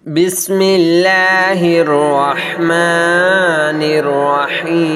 بسم الله الرحمن الرحيم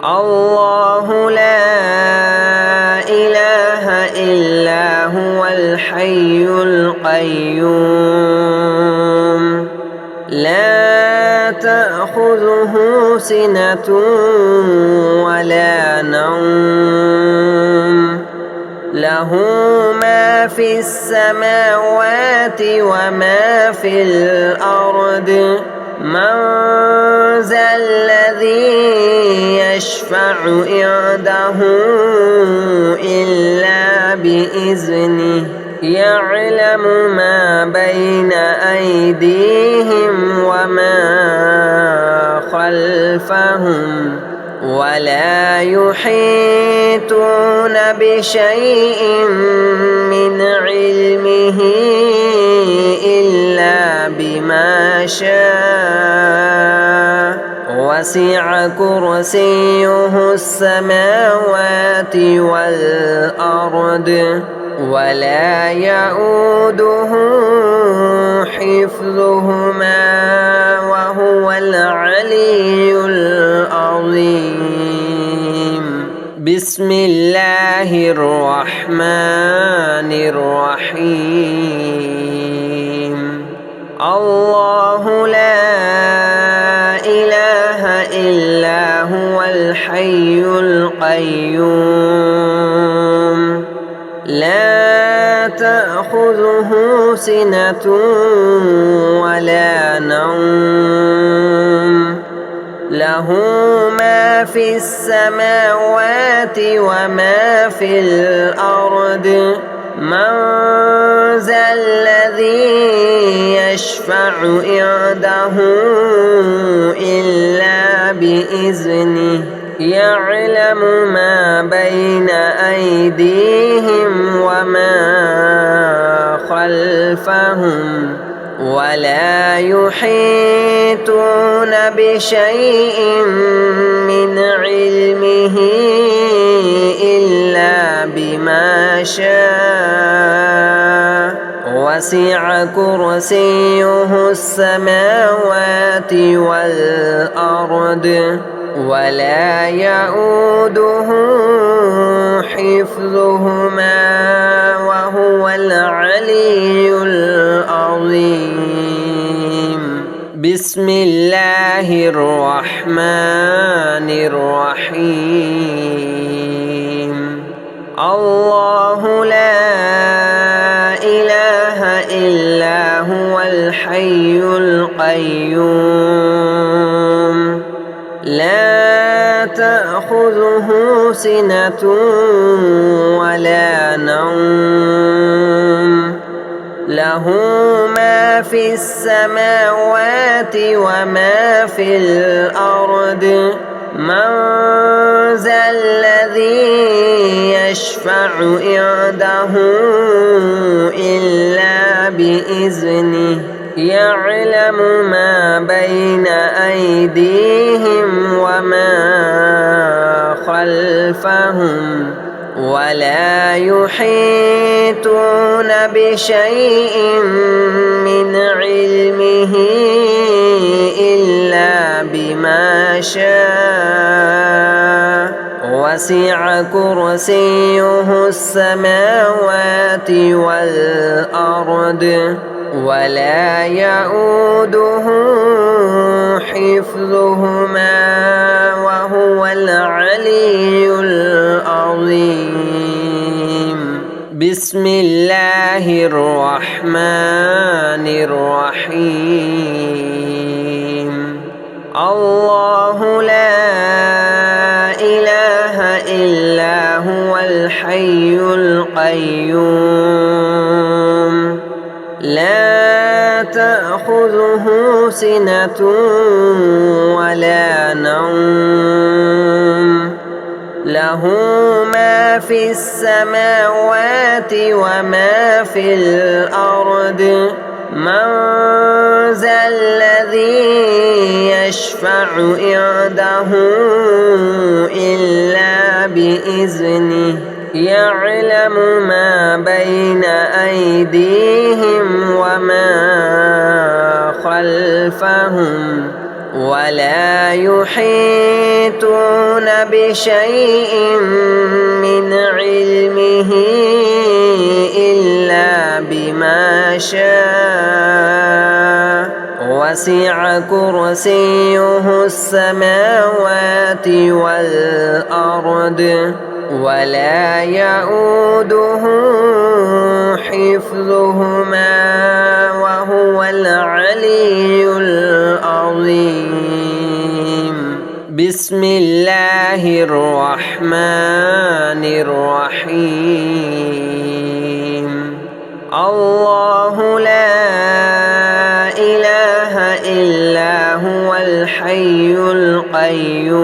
الله لا إله إلا هو الحي القيوم لا تأخذه سنة ولا نوم له ما في السماوات وما في الأرض من ذا الذي يشفع عنده إلا بإذنه يعلم ما بين أيديهم وما خلفهم ولا يحيطون بشيء من علمه إلا بما شاء وسع كرسيه السماوات والأرض ولا يؤوده حفظهما وهو العلي العظيم بسم الله الرحمن الرحيم الله لا إله إلا هو الحي القيوم لا تأخذه سنة ولا نوم له ما في السماوات وما في الأرض من ذا الذي يشفع عنده إلا بإذنه يعلم ما بين أيديهم وما خلفهم ولا يحيطون بشيء من علمه إلا بما شاء وسع كرسيه السماوات والأرض ولا يؤوده حفظهما وهو العلي العظيم بسم الله الرحمن الرحيم الله لا إله إلا هو الحي القيوم لا تأخذه سنة ولا نوم له ما في السماوات وما في الأرض من ذا الذي يشفع عنده إلا بإذنه يعلم ما بين أيديهم وما خلفهم ولا يحيطون بشيء من علمه إلا بما شاء وسع كرسيه السماوات والأرض ولا يؤوده حفظهما وهو العلي العظيم بسم الله الرحمن الرحيم الله لا إله إلا هو الحي القيوم لا تأخذه سنة ولا نوم له ما في السماوات وما في الأرض من ذا الذي يشفع عنده إلا بإذنه يعلم ما بين أيديهم خلفهم ولا يحيطون بشيء من علمه إلا بما شاء وسع كرسيه السماوات والأرض ولا يؤوده حفظهما وهو العلي العظيم. بسم الله الرحمن الرحيم. الله لا إله إلا هو الحي القيوم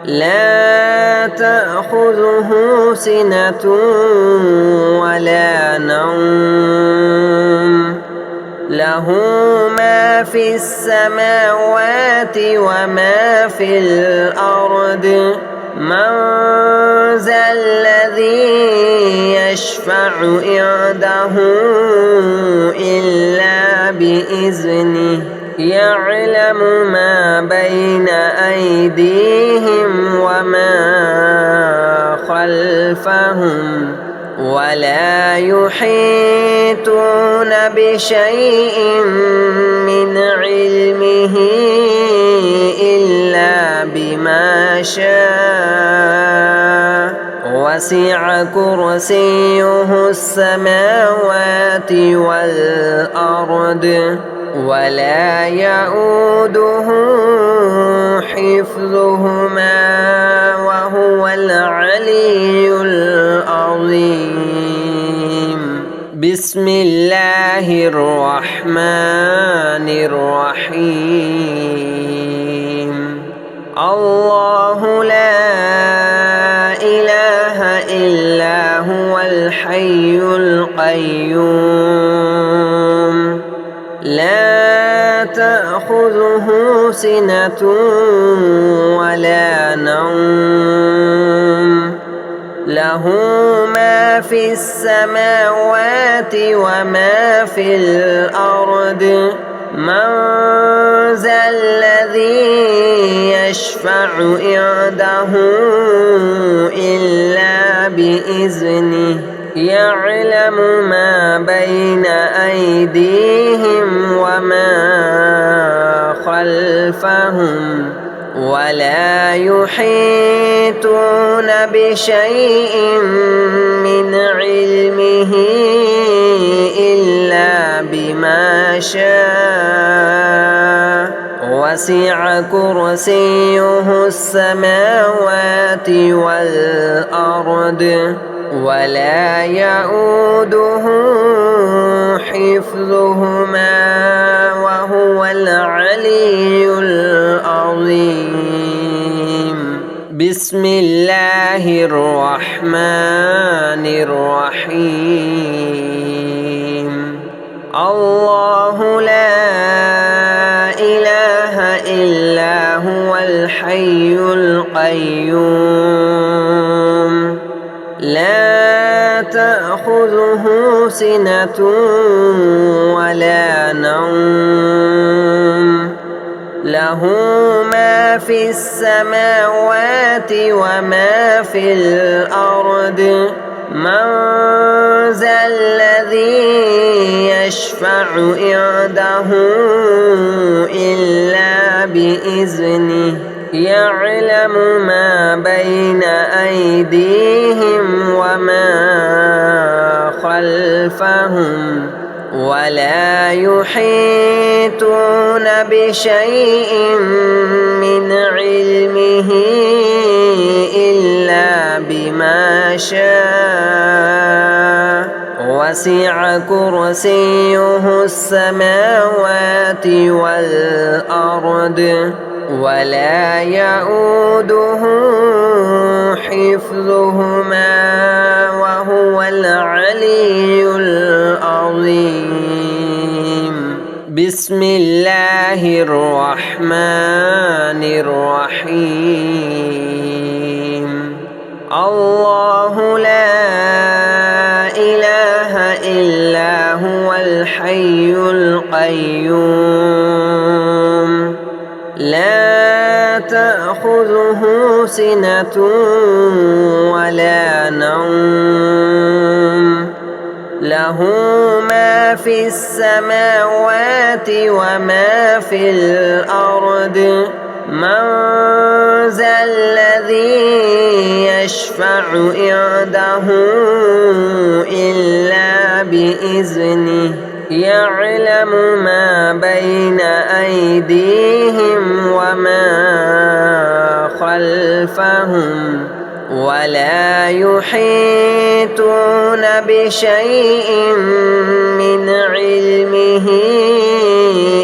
لا تأخذه سنة ولا نوم له ما في السماوات وما في الأرض من ذا الذي يشفع عنده إلا بإذنه يعلم ما بين أيديهم وما خلفهم ولا يحيطون بشيء من علمه إلا بما شاء وسع كرسيه السماوات والأرض ولا يؤوده حفظهما وهو العلي العظيم. بسم الله الرحمن الرحيم. الله لا إله إلا هو الحي القيوم لا تأخذه سنة ولا نوم له ما في السماوات وما في الأرض من ذا الذي يشفع عنده إلا بإذنه يعلم ما بين أيديهم وما خلفهم ولا يحيطون بشيء من علمه إلا بما شاء وسع كرسيه السماوات والأرض ولا يؤوده حفظهما وهو العلي العظيم. بسم الله الرحمن الرحيم. الله لا إله إلا هو الحي القيوم لا تأخذه سنة ولا نوم له ما في السماوات وما في الأرض من ذا الذي يشفع عنده إلا بإذنه يعلم ما بين أيديهم وما خلفهم ولا يحيطون بشيء من علمه إلا بما شاء وسع كرسيه السماوات والأرض ولا يؤوده حفظهما وهو العلي العظيم. بسم الله الرحمن الرحيم. الله لا إله إلا هو الحي القيوم لا تأخذه سنة ولا نوم له ما في السماوات وما في الأرض من ذا الذي يشفع عنده إلا بإذنه يعلم ما بين أيديهم وما خلفهم ولا يحيطون بشيء من علمه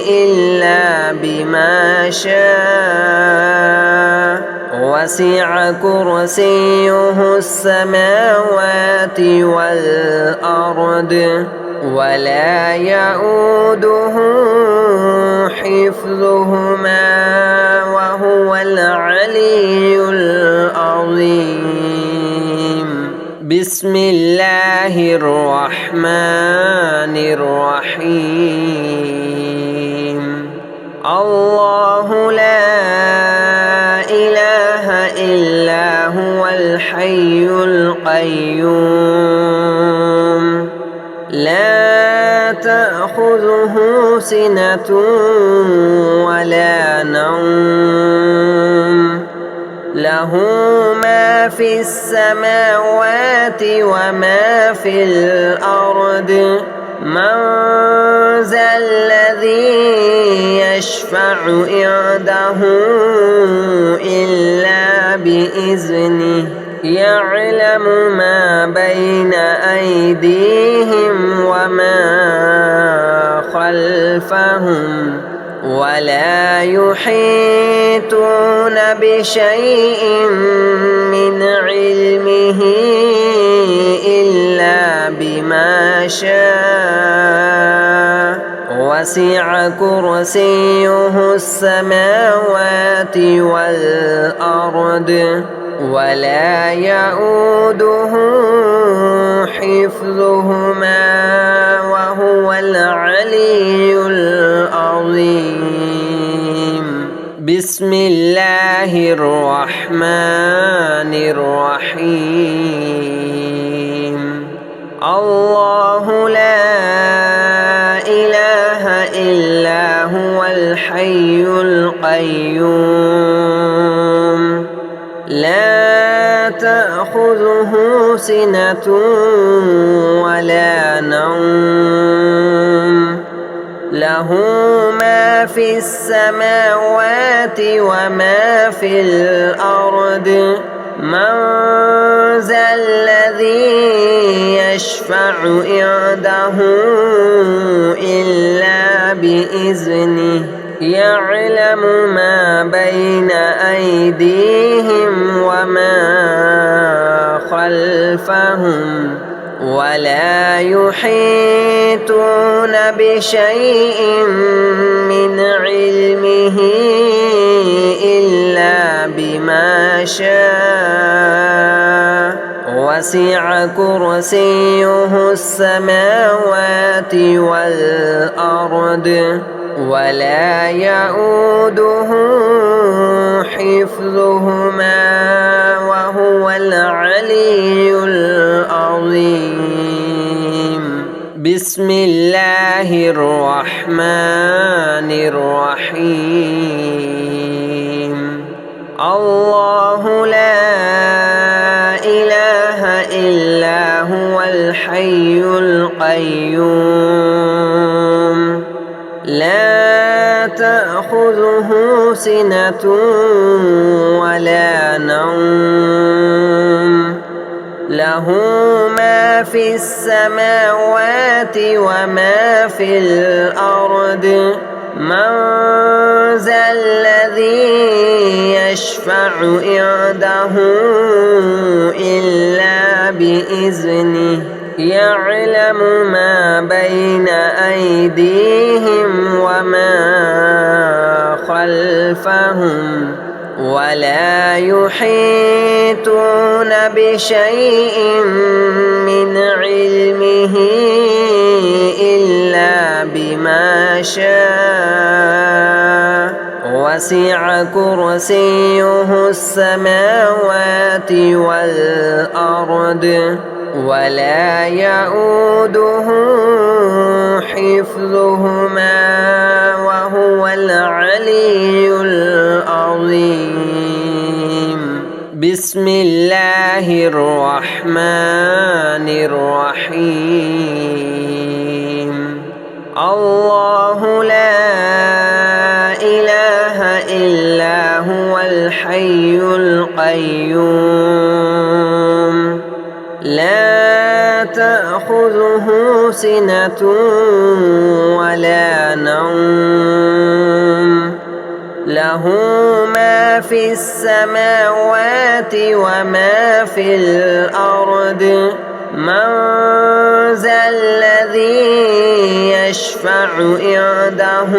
إلا بما شاء وسع كرسيه السماوات والأرض ولا يؤوده حفظهما وهو العلي العظيم بسم الله الرحمن الرحيم الله لا إله إلا هو الحي القيوم لا تأخذه سنة ولا نوم له ما في السماوات وما في الأرض من ذا الذي يشفع عنده إلا بإذنه يعلم ما بين أيديهم وما خلفهم ولا يحيطون بشيء من علمه إلا بما شاء وسع كرسيه السماوات والأرض ولا يؤوده حفظهما وهو العلي العظيم بسم الله الرحمن الرحيم الله لا إله إلا هو الحي القيوم لا تأخذه سنة ولا نوم له ما في السماوات وما في الأرض من ذا الذي يشفع عنده إلا بإذنه يعلم ما بين أيديهم وما خلفهم ولا يحيطون بشيء من علمه إلا بما شاء وسع كرسيه السماوات والأرض ولا يؤوده حفظهما وهو العلي العظيم بسم الله الرحمن الرحيم الله لا إله إلا هو الحي القيوم لا تأخذه سنة ولا نوم له ما في السماوات وما في الأرض من ذا الذي يشفع عنده إلا بإذنه يعلم ما بين أيديهم وما خلفهم ولا يحيطون بشيء من علمه إلا شاء وسع كرسيه السماوات والأرض ولا يؤوده حفظهما وهو العلي العظيم. بسم الله الرحمن الرحيم. الله لا إله إلا هو الحي القيوم لا تأخذه سنة ولا نوم له ما في السماوات وما في الأرض من ذا الذي يشفع عنده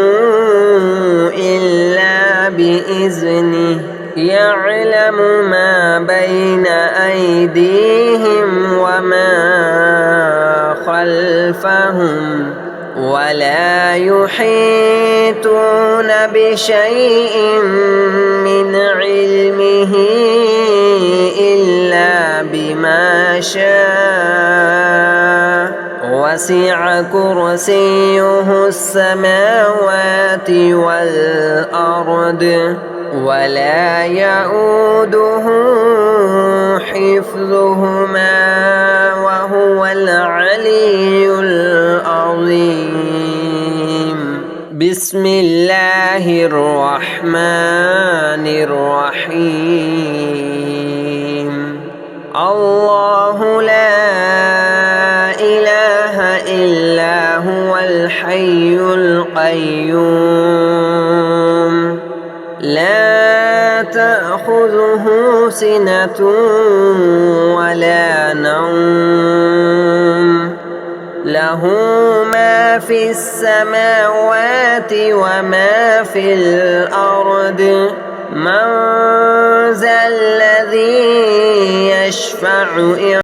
إلا بإذنه يعلم ما بين أيديهم وما خلفهم ولا يحيطون بشيء من علمه إلا بما شاء وسع كرسيه السماوات والأرض ولا يؤوده حفظهما وهو العلي العظيم. بسم الله الرحمن الرحيم. الله لا إله إلا هو الحي القيوم لا تأخذه سنة ولا نوم له ما في السماوات وما في الأرض من ذا الذي يشفع